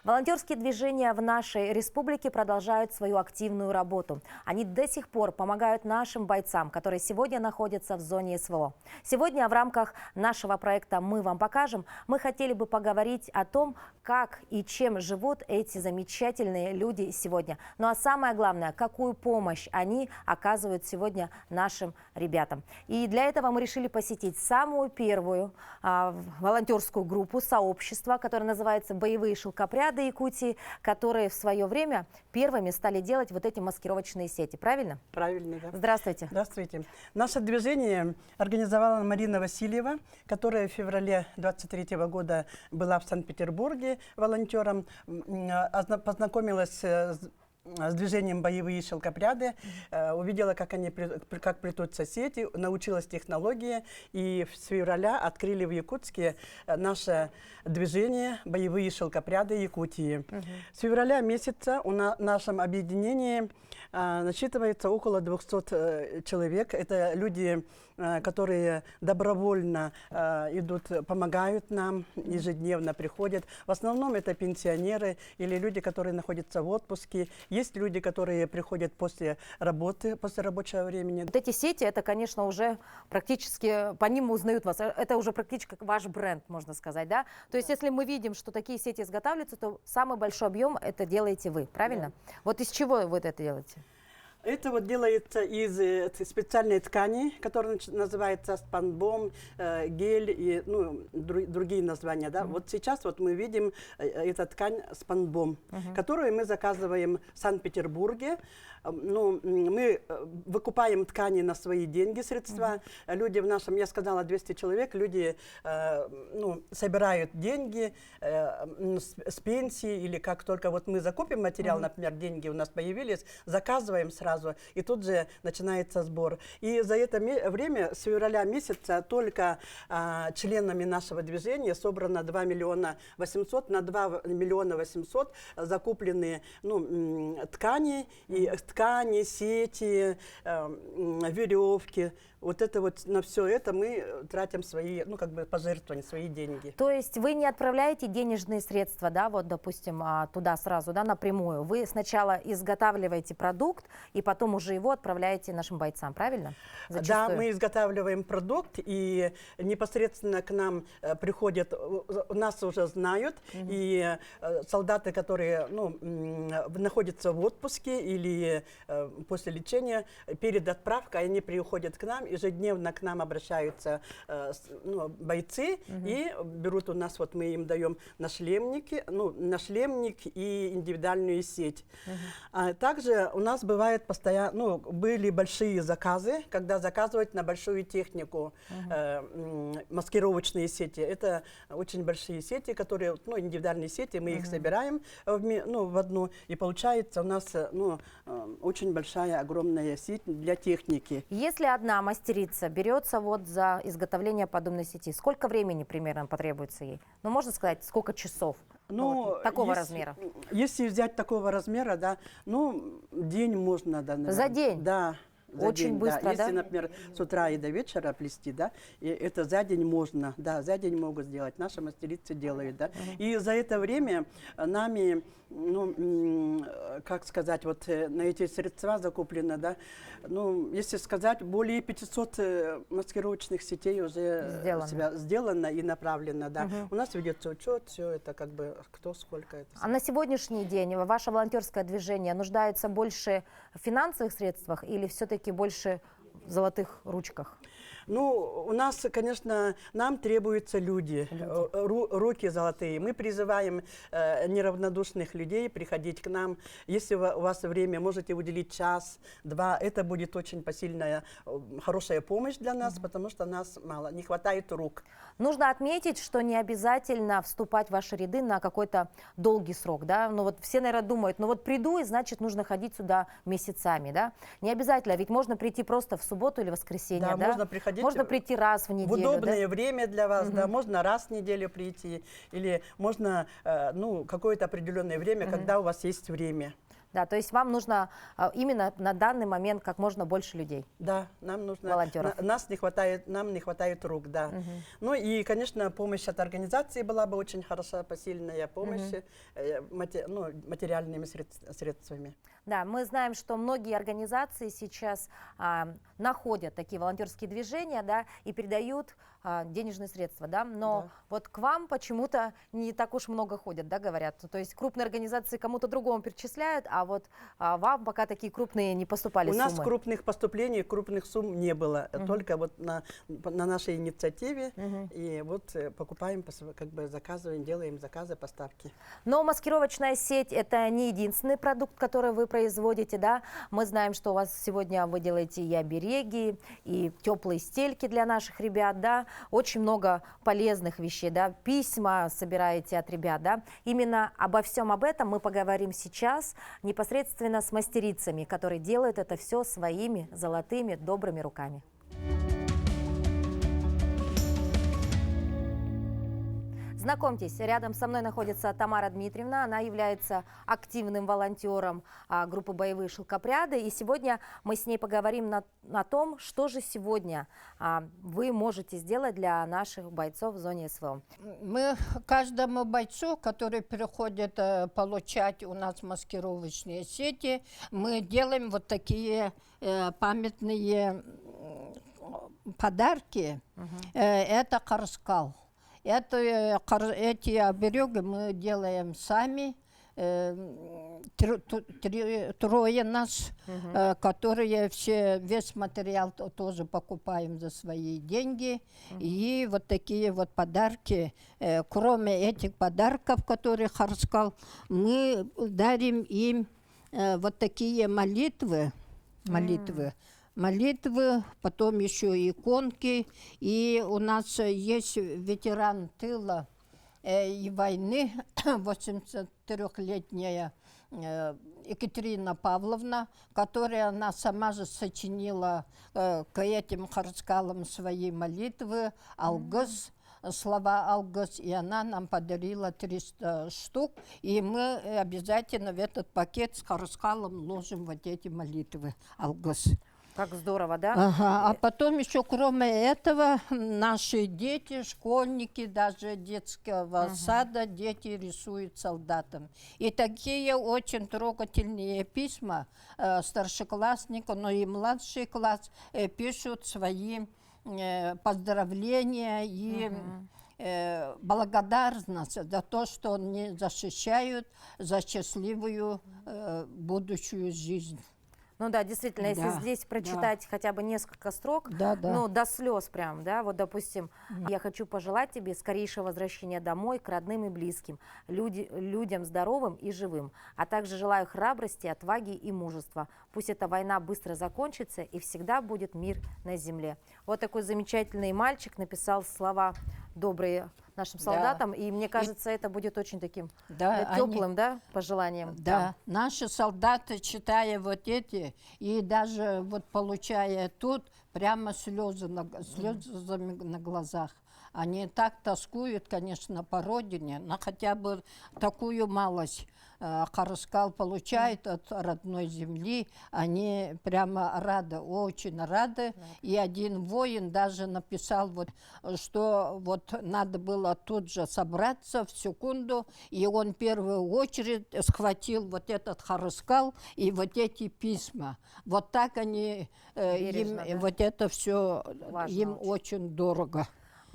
Волонтерские движения в нашей республике продолжают свою активную работу. Они до сих пор помогают нашим бойцам, которые сегодня находятся в зоне СВО. Сегодня в рамках нашего проекта «Мы вам покажем» мы хотели бы поговорить о том, как и чем живут эти замечательные люди сегодня. Ну а самое главное, какую помощь они оказывают сегодня нашим ребятам. И для этого мы решили посетить самую первую волонтерскую группу, сообщество, которое называется «Боевые шелкопряды Якутии», которые в свое время первыми стали делать вот эти маскировочные сети. Правильно? Правильно, да. Здравствуйте. Здравствуйте. Наше движение организовала Марина Васильева, которая в феврале 23 года была в Санкт-Петербурге волонтером, познакомилась с движением «Боевые шелкопряды», увидела, как плетутся сети, научилась технологии, и с февраля открыли в Якутске наше движение «Боевые шелкопряды Якутии». С февраля месяца у нашем объединении насчитывается около 200 человек. Это люди, которые добровольно идут, помогают нам, ежедневно приходят. В основном это пенсионеры или люди, которые находятся в отпуске. Есть люди, которые приходят после работы, после рабочего времени. Вот эти сети, это, конечно, уже практически, по ним узнают вас. Это уже практически как ваш бренд, можно сказать, да? То есть, если мы видим, что такие сети изготавливаются, то самый большой объем это делаете вы, правильно? Да. Вот из чего вы это делаете? Это вот делается из специальной ткани, которая называется спанбом, гель и другие названия. Да? Вот сейчас вот мы видим эту ткань спанбом, которую мы заказываем в Санкт-Петербурге. Мы выкупаем ткани на свои деньги, средства. Люди в нашем, я сказала, 200 человек, люди собирают деньги с пенсии или как только вот мы закупим материал, например, деньги у нас появились, заказываем сразу. И тут же начинается сбор. И за это время, с февраля месяца, только членами нашего движения собрано 2 миллиона 800, на 2 миллиона 800 закуплены ткани, сети, веревки. Вот это вот на все это мы тратим свои, пожертвования, свои деньги. То есть вы не отправляете денежные средства, да, вот, допустим, туда сразу, да, напрямую. Вы сначала изготавливаете продукт и потом уже его отправляете нашим бойцам, правильно? Зачастую. Да, мы изготавливаем продукт, и непосредственно к нам приходят, нас уже знают, и солдаты, которые находятся в отпуске или после лечения, перед отправкой они приходят к нам, ежедневно к нам обращаются бойцы и берут у нас, вот мы им даем нашлемник и индивидуальную сеть. Также у нас бывает постоянно, были большие заказы, когда заказывают на большую технику маскировочные сети. Это очень большие сети, которые, индивидуальные сети, мы их собираем в одну, и получается у нас очень большая, огромная сеть для техники. Если одна мастерица берется вот за изготовление подобной сети, сколько времени примерно потребуется ей? Можно сказать, сколько часов такого размера? Если взять такого размера, да, день можно, да, наверное. За день? Да. Очень быстро, да? Если, например, с утра и до вечера плести, да, и это за день можно, да, за день могут сделать, наши мастерицы делают, да. И за это время нами, как сказать, вот на эти средства закуплено, да, если сказать, более 500 маскировочных сетей уже сделано и направлено, да. У нас ведется учет, все это кто сколько это. А на сегодняшний день ваше волонтерское движение нуждается больше в финансовых средствах или все-таки больше в золотых ручках? У нас, конечно, нам требуются люди. Руки золотые. Мы призываем неравнодушных людей приходить к нам. Если у вас время, можете уделить час-два. Это будет очень посильная, хорошая помощь для нас, потому что нас мало, не хватает рук. Нужно отметить, что не обязательно вступать в ваши ряды на какой-то долгий срок, да? Все, наверное, думают, приду, и значит нужно ходить сюда месяцами, да? Не обязательно, ведь можно прийти просто в субботу или воскресенье, да? Можно приходить. Можно прийти раз в неделю. В удобное время для вас, да, можно раз в неделю прийти, или можно какое-то определенное время, когда у вас есть время. Да, то есть вам нужно именно на данный момент как можно больше людей. Да, нам нужно, Волонтеров. нам не хватает рук, да. Ну и, конечно, помощь от организации была бы очень хороша, посильная помощь материальными средствами. Да, мы знаем, что многие организации сейчас находят такие волонтерские движения, да, и передают денежные средства, да, но Да. вот к вам почему-то не так уж много ходят, да, говорят. То есть крупные организации кому-то другому перечисляют, а вот вам пока такие крупные не поступали У суммы. нас крупных поступлений, крупных сумм не было, только вот на нашей инициативе, и вот покупаем, как бы заказываем, делаем заказы, поставки. Но маскировочная сеть – это не единственный продукт, который вы производите, да. Мы знаем, что у вас сегодня вы делаете и обереги, и теплые стельки для наших ребят, да. Очень много полезных вещей, да. Письма собираете от ребят, да. Именно обо всем об этом мы поговорим сейчас непосредственно с мастерицами, которые делают это все своими золотыми, добрыми руками. Знакомьтесь, рядом со мной находится Тамара Дмитриевна. Она является активным волонтером группы «Боевые шелкопряды». И сегодня мы с ней поговорим на том, что же сегодня вы можете сделать для наших бойцов в зоне СВО. Мы каждому бойцу, который приходит получать у нас маскировочные сети, мы делаем вот такие памятные подарки. Это карскал. Эти обереги мы делаем сами, трое нас, которые весь материал тоже покупаем за свои деньги. И вот такие вот подарки, кроме этих подарков, которые Харскал, мы дарим им вот такие молитвы, потом еще иконки. И у нас есть ветеран тыла и войны, 83-летняя Екатерина Павловна, которая она сама же сочинила к этим харскалам свои молитвы, алгыс, слова алгыс, и она нам подарила 300 штук, и мы обязательно в этот пакет с харскалом ложим вот эти молитвы алгыс. Как здорово, да? Ага, а потом еще, кроме этого, наши дети, школьники, даже детского сада, дети рисуют солдатам. И такие очень трогательные письма старшеклассника, но и младший класс пишут свои поздравления и благодарность за то, что они защищают за счастливую будущую жизнь. Ну да, действительно, если Да, здесь прочитать хотя бы несколько строк, Да. ну до слез прям, да, вот допустим, я хочу пожелать тебе скорейшего возвращения домой к родным и близким, людям здоровым и живым, а также желаю храбрости, отваги и мужества. Пусть эта война быстро закончится и всегда будет мир на земле. Вот такой замечательный мальчик написал слова добрые нашим солдатам, и мне кажется, это будет очень таким теплым, да, пожеланием. Да, наши солдаты, читая вот эти, и даже вот получая тут, прямо слезы на глазах. Они так тоскуют, конечно, по родине, но хотя бы такую малость Харскал получает от родной земли, они прямо рады, очень рады. И один воин даже написал, вот, что вот надо было тут же собраться в секунду, и он в первую очередь схватил вот этот Харскал и вот эти письма. Вот так они, Бережно, да? вот это все им очень. очень дорого.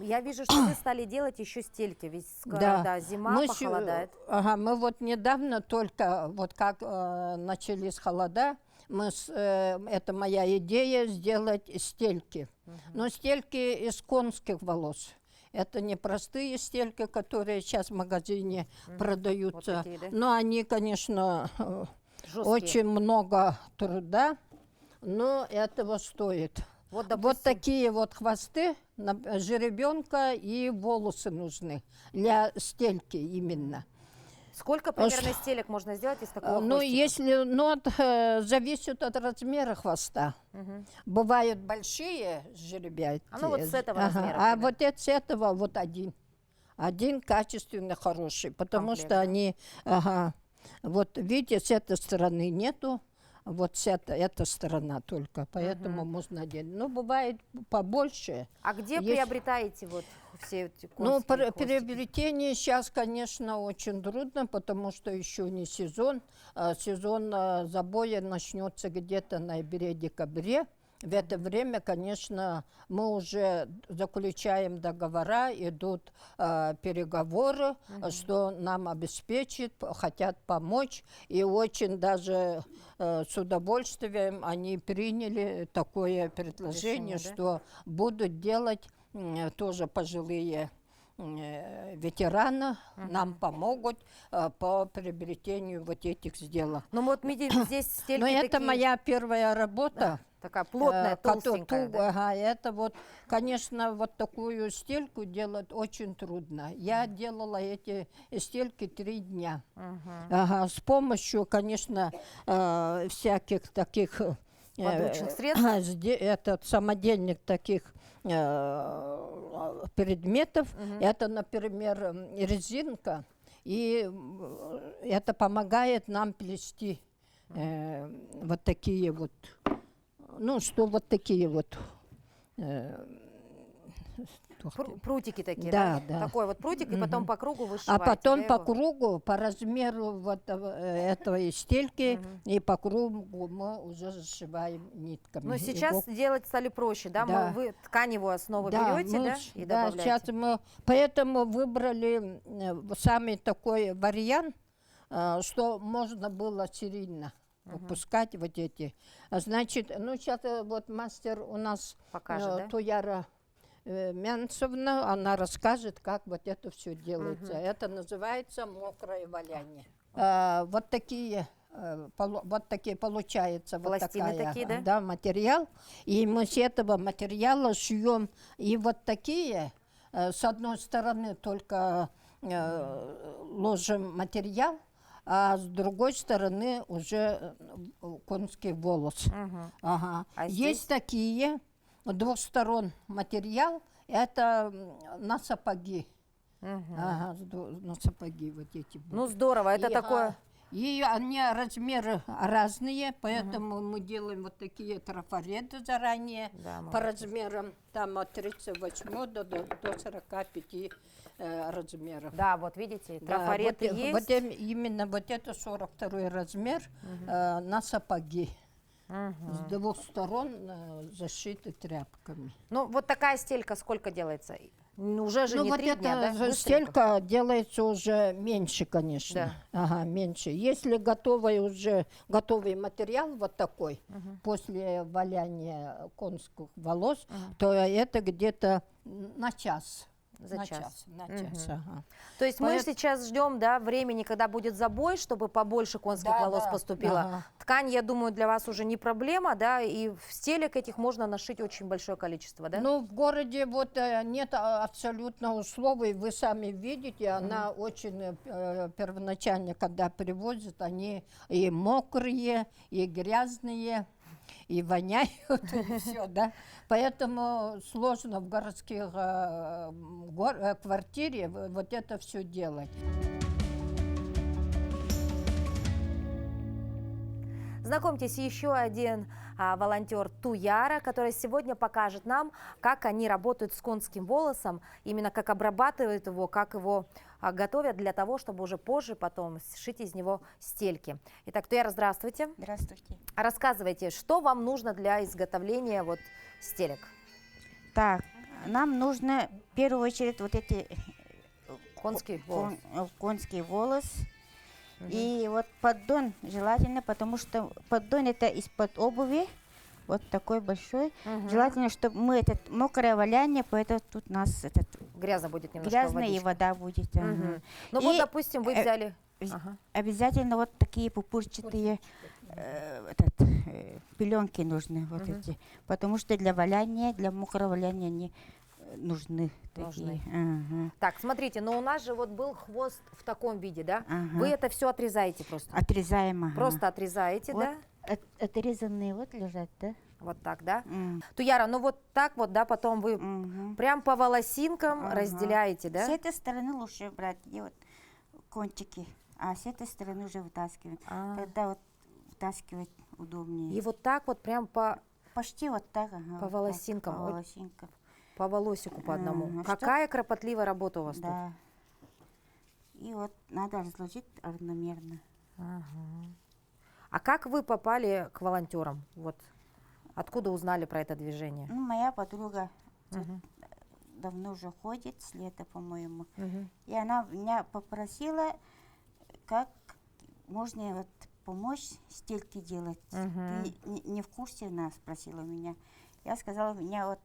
Я вижу, что вы стали делать еще стельки, ведь скоро зима, похолодает. Мы вот недавно только, вот как начались холода, это моя идея сделать стельки. Но стельки из конских волос. Это не простые стельки, которые сейчас в магазине продаются. Вот такие, да? Но они, конечно, Жесткие. очень много труда, но этого стоит. Вот, Вот такие вот хвосты, жеребенка и волосы нужны для стельки именно. Сколько примерно стелек можно сделать из такого Ну, хвостика? зависит от размера хвоста. Бывают большие жеребята. Ну, вот с этого размера, А примерно. вот с этого вот один. Один качественный, хороший, потому Комплект, что да? они... Вот видите, с этой стороны нету, вот эта сторона только, поэтому можно делать. Ну, бывает побольше. А где Есть- приобретаете вот все эти Ну, конские хвостики? приобретение сейчас, конечно, очень трудно, потому что еще не сезон. Сезон забоя начнется где-то в ноябре-декабре. В это время, конечно, мы уже заключаем договора, идут переговоры, что нам обеспечит, хотят помочь. И очень даже с удовольствием они приняли такое предложение, Решение, да? что будут делать тоже пожилые ветераны, нам помогут по приобретению вот этих сделок. Ну вот видите, здесь стельки Но это такие, моя первая работа. такая плотная, толстенькая. да? Ага, это вот, конечно, вот такую стельку делать очень трудно. Я делала эти стельки 3 дня. Ага, с помощью, конечно, всяких таких Подручных средств? этот самодельных таких предметов. Это, например, резинка, и это помогает нам плести вот такие вот, ну, что вот такие вот. Прутики такие, Да, да? да. Такой вот прутик, и потом по кругу А вышиваете. потом да, по его? кругу, по размеру вот этой стельки, и по кругу мы уже зашиваем нитками. Ну, сейчас делать стали проще, да? Да. Вы ткань его основу Да, берете, мы да? И да, добавляете. сейчас мы поэтому выбрали самый такой вариант, что можно было серийно выпускать вот эти. Значит, ну сейчас вот мастер у нас Покажет, да? Туяра Мянцевна, она расскажет, как вот это все делается. Это называется мокрое валяние. Вот такие вот такие получается вот Пластины такая, такие, да? Да, материал. И мы с этого материала шьем. И вот такие, с одной стороны только ложим материал, а с другой стороны уже конский волос. Ага. А Есть здесь? такие, двух сторон материал, это на сапоги. Ага, на сапоги вот эти. Ну, здорово, это И, такое... И они размеры разные, поэтому мы делаем вот такие трафареты заранее Да, по размерам, там от 38 до 45 размеров. Да, вот видите, Да, трафареты вот, есть. вот именно вот это 42 размер на сапоги. С двух сторон зашиты тряпками. Ну, вот такая стелька сколько делается? Ну, уже же Ну не вот 3 дня, да? эта Быстренько. стелька делается уже меньше, конечно. Да. Ага, меньше. Если готовый материал вот такой, после валяния конских волос, то это где-то на час. За час. На час, ага. То есть мы Поэт- сейчас ждем, да, времени, когда будет забой, чтобы побольше конских Да, волос да, поступило. ага. Ткань, я думаю, для вас уже не проблема, да, и в стелек этих можно нашить очень большое количество, да? Ну, в городе вот нет абсолютно условий, вы сами видите, она очень первоначально, когда привозят, они и мокрые, и грязные, и воняют, и все, да. Поэтому сложно в городских квартире вот это все делать. Знакомьтесь, еще один волонтер Туяра, который сегодня покажет нам, как они работают с конским волосом, именно как обрабатывают его, как его готовят для того, чтобы уже позже потом сшить из него стельки. Итак, Туяра, здравствуйте. Здравствуйте. Рассказывайте, что вам нужно для изготовления вот стелек? Так, нам нужно в первую очередь вот эти Конский волос. конский волос. И вот поддон желательно, потому что поддон это из-под обуви, вот такой большой. Желательно, чтобы мы этот мокрое валяние, поэтому тут у нас этот Грязно будет немножко грязная и водичка. вода будет. ага. Ну вот, И, допустим, вы взяли... Ага. Обязательно вот такие пупырчатые пеленки нужны, вот эти, потому что для валяния, для мокрого валяния они нужны. Нужны. Такие. Ага. Так, смотрите, но у нас же вот был хвост в таком виде, да? Ага. Вы это все отрезаете просто? Отрезаем. Ага. Просто отрезаете, Вот да? отрезанные вот лежат, да? Вот так, да? М. Туяра, ну вот так вот, да, потом вы Мгм. прям по волосинкам Ага. разделяете, да? С этой стороны лучше брать, где вот кончики а с этой стороны уже вытаскиваем. А. Тогда вот вытаскивать удобнее. И вот так вот прям по Почти вот так, ага, По вот так, волосинкам. по Ой. волосинкам. волосику по одному. Ага, Какая кропотливая работа у вас тут. Да. И вот надо разложить равномерно. Ага. А как вы попали к волонтерам? Вот откуда узнали про это движение? Ну, моя подруга тут Мгм. давно уже ходит, с лета, по-моему. Мгм. И она меня попросила, как можно вот помочь стельки делать. Мгм. Ты не в курсе, она спросила меня. Я сказала, у меня вот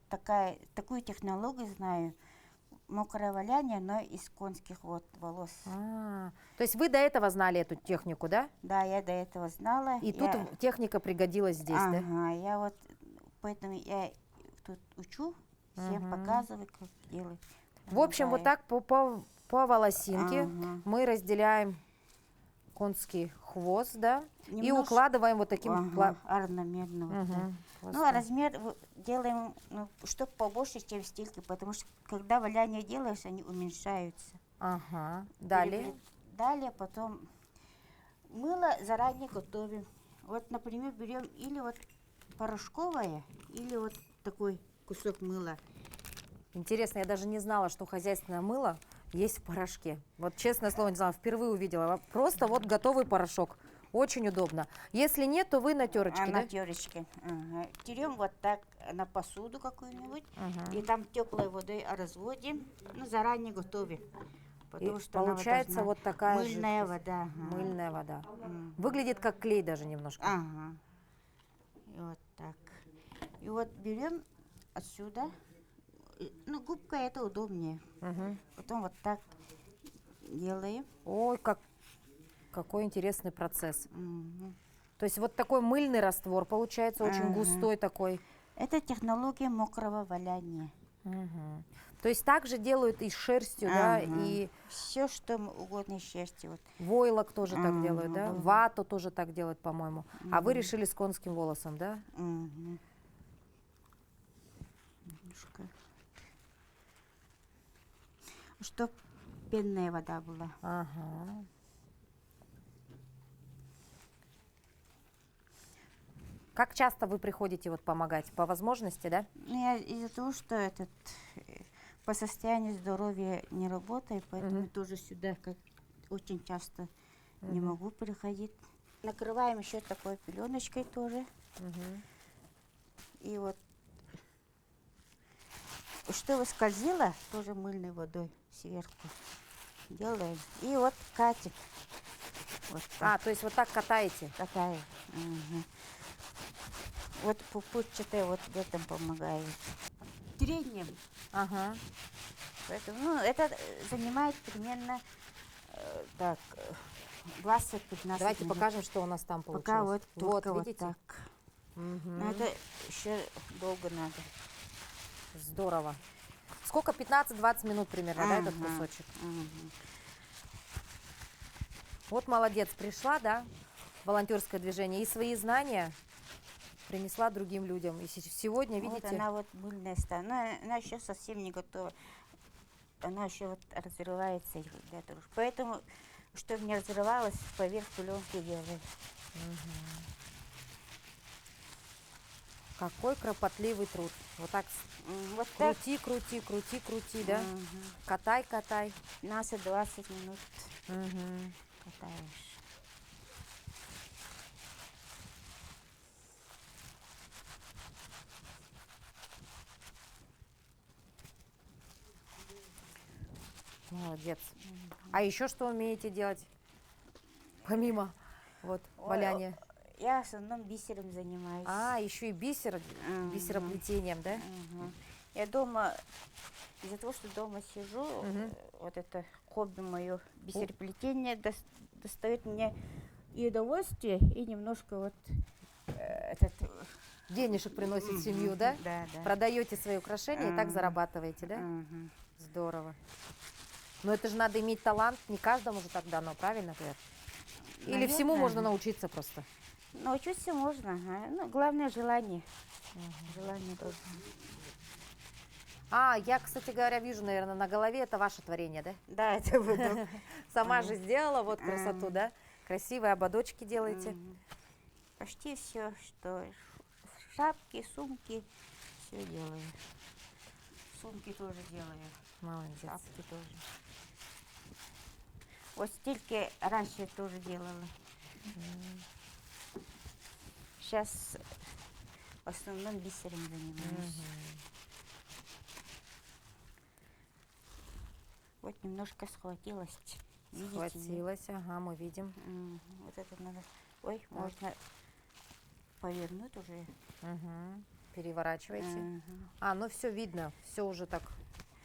такую технологию знаю, мокрое валяние, но из конских вот волос. То есть вы до этого знали эту технику, да? Да, я до этого знала. И тут техника пригодилась здесь, да? Ага, я вот, поэтому я тут учу, всем Мгм. показываю, как делать. В общем, вот Помогаю. так по волосинке Ага. мы разделяем конский хвост, да? И Немножко- укладываем вот таким... Ага, равномерно. Вот так. Мгм. Ну, а Просто. размер делаем, ну, чтобы побольше, чем стельки, потому что когда валяние делаешь, они уменьшаются. Ага. Далее. Далее потом мыло заранее готовим. Вот, например, берем или вот порошковое, или вот такой кусок мыла. Интересно, я даже не знала, что хозяйственное мыло есть в порошке. Вот честное слово, не знала, впервые увидела. Просто вот готовый порошок. Очень удобно. Если нет, то вы на терочке, да? На терочке. Ага. Терем вот так на посуду какую-нибудь. Ага. И там теплой водой разводим. Ну, заранее готовим. Потому И что она получается должна- вот такая мыльная жидкость. вода. Ага. Мыльная вода. М. Выглядит как клей даже немножко. Ага. И вот так. И вот берем отсюда. Ну, губка это удобнее. Мгм. Потом вот так делаем. Ой, какой интересный процесс. Мгм. То есть вот такой мыльный раствор получается, очень Ага. густой такой. Это технология мокрого валяния. Мгм. То есть также делают и с шерстью, да, Ага. и Все, что угодно из шерсти. Вот. войлок тоже так Ага, делают, да, ага. вату тоже так делают, по-моему. А вы Мгм. решили с конским волосом, да? Мгм. Немножко. Чтоб пенная вода была. Ага. Как часто вы приходите вот помогать? По возможности, да? Ну, я из-за того, что по состоянию здоровья не работаю, поэтому Мгм. тоже сюда как очень часто не Мгм. могу приходить. Накрываем еще такой пеленочкой тоже. Мгм. И вот что скользило, тоже мыльной водой сверху делаем. И вот катит. Вот так. То есть вот так катаете? Такая. Мгм. Вот пупырчатая вот в этом помогает. Трением. Ага. Поэтому, ну, это занимает примерно 20-15 Давайте минут. покажем, что у нас там получилось. Пока вот только вот видите? так. Мгм. Но это еще долго надо. Здорово. Сколько? 15-20 минут примерно, да, этот Ага. кусочек? Мгм. Вот молодец, пришла, да, волонтерское движение, и свои знания принесла другим людям. И сегодня, Вот видите, она вот мыльная стала. Но она еще совсем не готова. Она еще вот разрывается для того. Поэтому, чтобы не разрывалась, поверх пленки делаем. какой кропотливый труд. Вот так Вот так. крути, крути, крути, крути, да? Мгм. Катай, катай. 15-20 минут Мгм. катаешь. Молодец. А еще что умеете делать? Помимо вот Ой, валяния. Я в основном бисером занимаюсь. Еще и бисер, Мгм. бисероплетением, да? Мгм. Я дома, из-за того, что дома сижу, Мгм. вот это хобби мое, бисероплетение достает мне и удовольствие, и немножко вот этот... Денежек приносит в семью, Мгм. да? Да, да. Продаете свои украшения и так Ага. зарабатываете, да? Мгм. Здорово. Но это же надо иметь талант, не каждому же так дано, правильно, Клэр? Или всему Наверное. можно научиться просто? Научиться можно, ага. Ну, главное желание. Желание должно. А, я, кстати говоря, вижу, наверное, на голове это ваше творение, да? Да, это буду. Сама же сделала, вот красоту, да? Красивые ободочки делаете. Почти все, что шапки, сумки, все делаю. Сумки тоже делаю, Молодец. шапки тоже. Вот стельки раньше тоже делала. Сейчас в основном бисером занимаюсь. Вот немножко схватилась. Видите, нет? Схватилась, ага, мы видим. Вот это надо. Ой, можно повернуть уже. Переворачиваете. Мгм. А, ну все видно, все уже так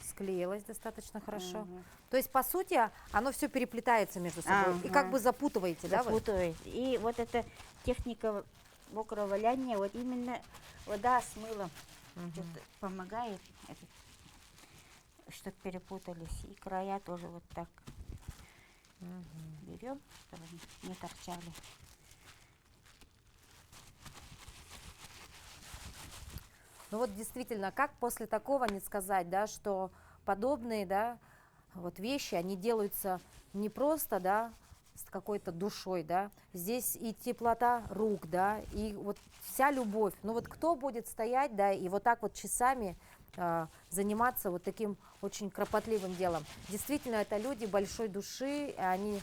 склеилось достаточно хорошо. То есть, по сути, оно все переплетается между собой. И как Ага. бы запутываете, да? вы? Запутывает. И вот эта техника мокрого валяния, вот именно вода с мылом что-то помогает, чтобы перепутались. И края тоже вот так берем, чтобы они не торчали. Ну вот действительно, как после такого не сказать, да, что подобные, да, вот вещи, они делаются не просто, да, с какой-то душой, да, здесь и теплота рук, да, и вот вся любовь. Ну вот кто будет стоять, да, и вот так вот часами заниматься вот таким очень кропотливым делом. Действительно, это люди большой души, и они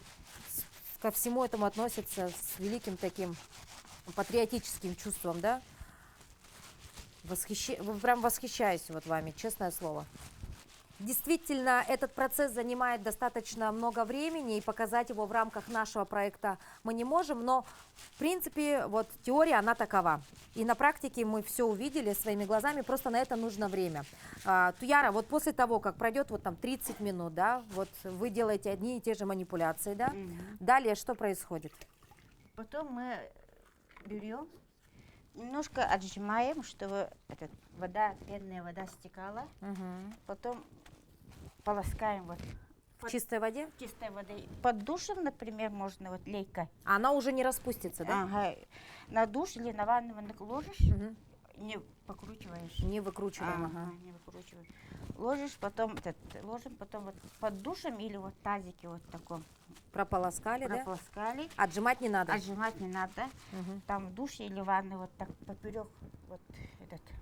ко всему этому относятся с великим таким патриотическим чувством, да. Прям восхищаюсь вот вами, честное слово. Действительно, этот процесс занимает достаточно много времени, и показать его в рамках нашего проекта мы не можем, но, в принципе, вот теория, она такова. И на практике мы все увидели своими глазами, просто на это нужно время. Туяра, вот после того, как пройдет вот там 30 минут, да, вот вы делаете одни и те же манипуляции, да, далее что происходит? Потом мы берем, немножко отжимаем, чтобы пенная вода стекала. Потом полоскаем вот В чистой воде? чистой водой. Под душем, например, можно вот лейка. Она уже не распустится, да? Ага. На душ или на ванну ложишь, не покручиваешь. Не выкручиваем, ага. Не выкручиваешь. Ложишь, потом ложим, потом вот под душем или вот тазике вот таком. Прополоскали, да? Прополоскали. Отжимать не надо. Отжимать не надо. Там в душе или ванной вот так поперек вот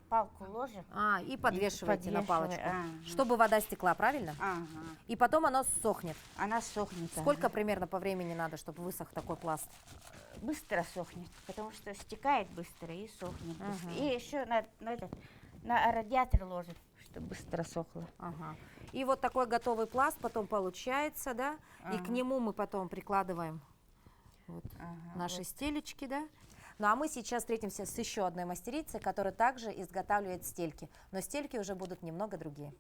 палку ложим. И подвешиваете на палочку, Ага. чтобы вода стекла, правильно? Ага. И потом оно сохнет. Она сохнет. Сколько примерно по времени надо, чтобы высох такой пласт? Быстро сохнет, потому что стекает быстро и сохнет. Быстро. И еще на радиатор ложим, чтобы быстро сохло. Ага. И вот такой готовый пласт потом получается, да? И к нему мы потом прикладываем вот наши стелечки, да? Ну а мы сейчас встретимся с еще одной мастерицей, которая также изготавливает стельки. Но стельки уже будут немного другие.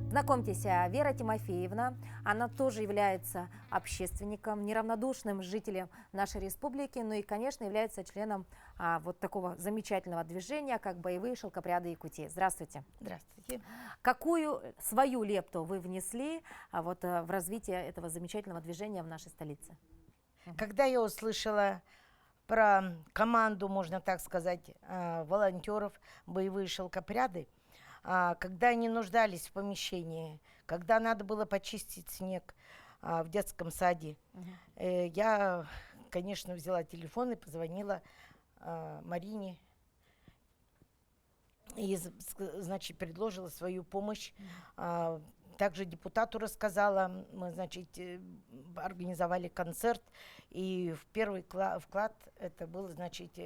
Знакомьтесь, Вера Тимофеевна, она тоже является общественником, неравнодушным жителем нашей республики, ну и, конечно, является членом вот такого замечательного движения, как «Боевые шелкопряды Якутии». Здравствуйте. Здравствуйте. Какую свою лепту вы внесли вот, в развитие этого замечательного движения в нашей столице? Когда я услышала про команду, можно так сказать, волонтеров «Боевые шелкопряды», когда они нуждались в помещении, когда надо было почистить снег в детском саде, я, конечно, взяла телефон и позвонила Марине и, значит, предложила свою помощь. Также депутату рассказала, мы, значит, организовали концерт, и в первый вклад это было, значит,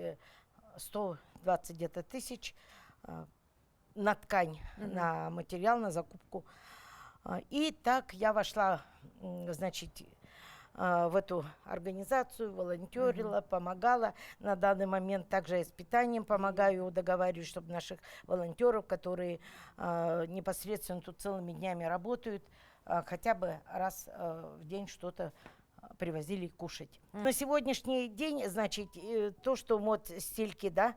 120 где-то тысяч на ткань, на материал, на закупку. И так я вошла, значит, в эту организацию, волонтерила, помогала. На данный момент также я с питанием помогаю, договариваюсь, чтобы наших волонтеров, которые непосредственно тут целыми днями работают, хотя бы раз в день что-то привозили кушать. На сегодняшний день, значит, то, что вот стельки, да,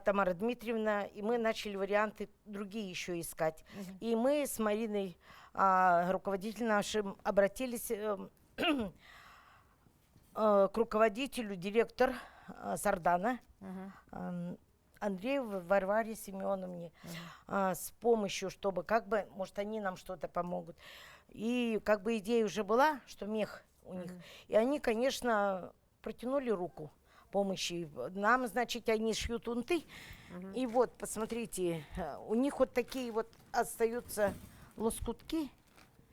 Тамара Дмитриевна, и мы начали варианты другие еще искать. И мы с Мариной, руководителем нашим, обратились к руководителю, директор Сардана Андреевой Варваре Семеновне с помощью, чтобы как бы, может, они нам что-то помогут. И как бы идея уже была, что мех у них. И они, конечно, протянули руку помощи. Нам, значит, они шьют унты. И вот, посмотрите, у них вот такие вот остаются лоскутки.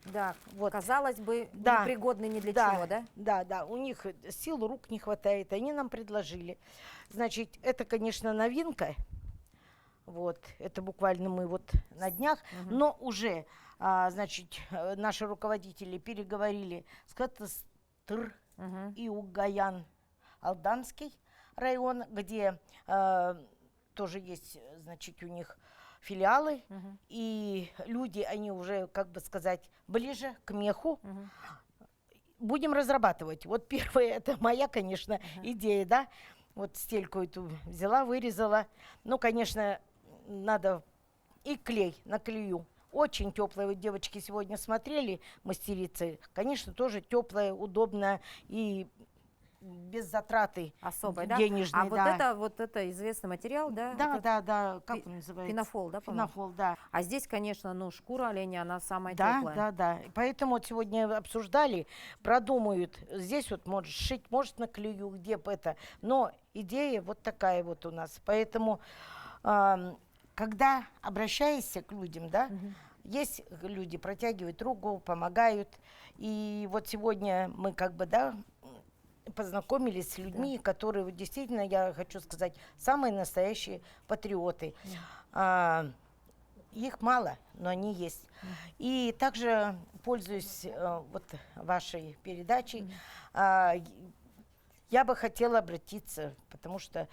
Да, Вот. казалось бы, Да. непригодны ни для Да, чего, да? Да, да, у них сил рук не хватает, они нам предложили. Значит, это, конечно, новинка. Вот, это буквально мы вот на днях, но уже, значит, наши руководители переговорили с Катастыр и Угаян, Алданский район, где тоже есть, значит, у них филиалы, и люди, они уже, как бы сказать, ближе к меху. Будем разрабатывать. Вот первая, это моя, конечно, идея, да. Вот стельку эту взяла, вырезала. Ну, конечно, надо и клей наклею. Очень теплая. Вот девочки сегодня смотрели, мастерицы. Конечно, тоже теплая, удобная и без затраты Особой, да? денежной. А да. вот это известный материал, да? Да, Это да, да. Как он называется? Пенофол, да, по-моему? Пенофол, да. А здесь, конечно, ну, шкура оленя, она самая Да, теплая. да, да. Поэтому вот сегодня обсуждали, продумают. Здесь вот может шить, может наклею, где бы это. Но идея вот такая вот у нас. Поэтому, когда обращаешься к людям, да, есть люди, протягивают руку, помогают. И вот сегодня мы как бы, да, познакомились с людьми, которые вот действительно, я хочу сказать, самые настоящие патриоты. Их мало, но они есть. И также, пользуясь вот вашей передачей, я бы хотела обратиться, потому что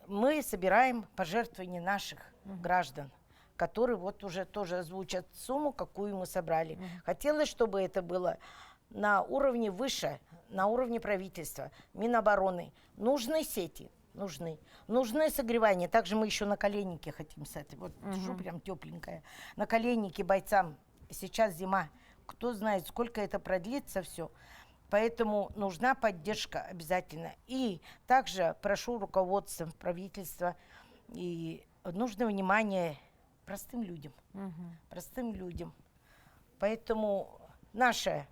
мы собираем пожертвования наших граждан, которые вот уже тоже озвучат сумму, какую мы собрали. Хотелось, чтобы это было на уровне выше, на уровне правительства, Минобороны. Нужны сети, нужны. Нужны согревания. Также мы еще наколенники хотим с этой. Вот держу прям тепленькая. Наколенники бойцам. Сейчас зима. Кто знает, сколько это продлится все. Поэтому нужна поддержка обязательно. И также прошу руководство, правительства, и нужно внимание простым людям. Простым людям. Поэтому наше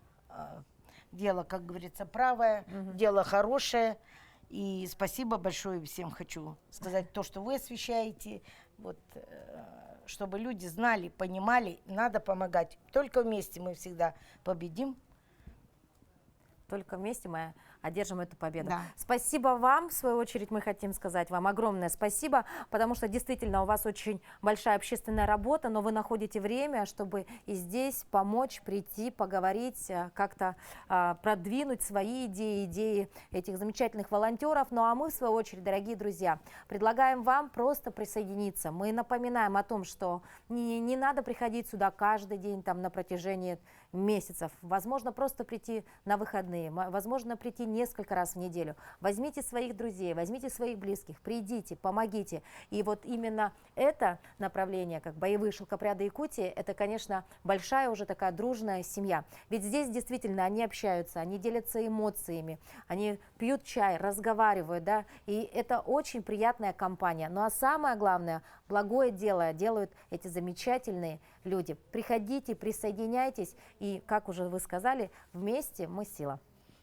дело, как говорится, правое, дело хорошее. И спасибо большое всем хочу сказать то, что вы освещаете, вот, чтобы люди знали, понимали, надо помогать. Только вместе мы всегда победим. Только вместе мы одержим эту победу. Да. Спасибо вам, в свою очередь мы хотим сказать вам огромное спасибо, потому что действительно у вас очень большая общественная работа, но вы находите время, чтобы и здесь помочь, прийти, поговорить, как-то продвинуть свои идеи, идеи этих замечательных волонтеров. Ну а мы, в свою очередь, дорогие друзья, предлагаем вам просто присоединиться. Мы напоминаем о том, что не надо приходить сюда каждый день там, на протяжении месяцев. Возможно, просто прийти на выходные, возможно, прийти несколько раз в неделю. Возьмите своих друзей, возьмите своих близких, придите, помогите. И вот именно это направление, как боевые шелкопряды Якутии, это, конечно, большая уже такая дружная семья. Ведь здесь действительно они общаются, они делятся эмоциями, они пьют чай, разговаривают, да, и это очень приятная компания. Ну а самое главное, благое дело делают эти замечательные люди. Приходите, присоединяйтесь, и, как уже вы сказали, вместе мы сила.